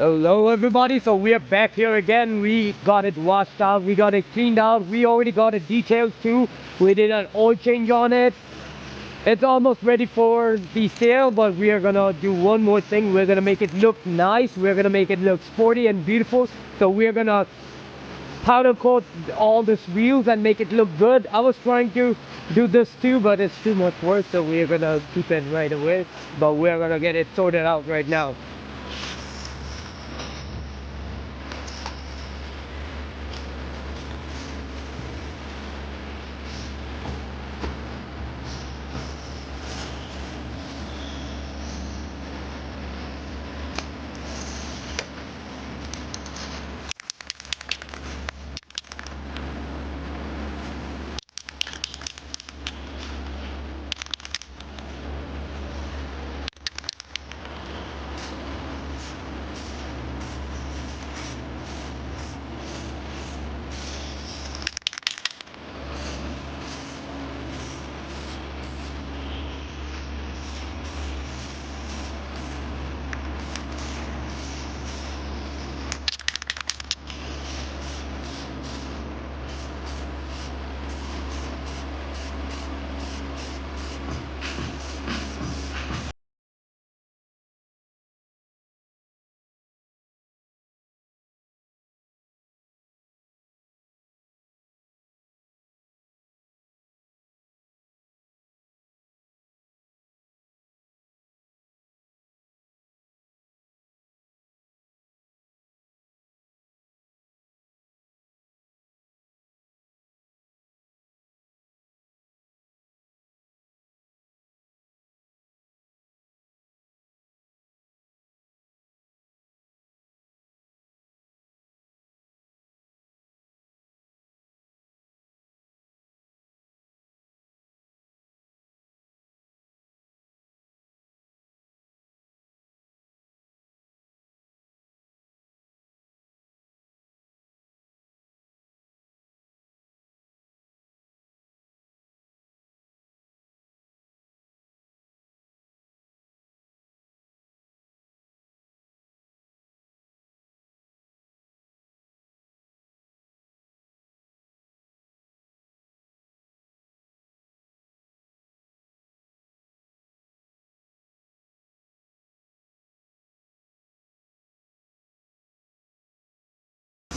Hello everybody, so we are back here again. We got it washed out, we got it cleaned out, we already got it detailed too. We did an oil change on it. It's almost ready for the sale, but we are gonna do one more thing. We're gonna make it look nice, we're gonna make it look sporty and beautiful. So we're gonna powder coat all these wheels and make it look good. I was trying to do this too, but it's too much work, so we're gonna keep it right away. But we're gonna get it sorted out right now.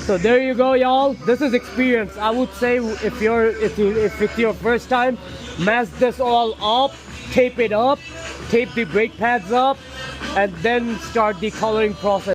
So there you go, y'all. This is experience. I would say if it's your first time, mask this all up, tape it up, tape the brake pads up, and then start the coloring process.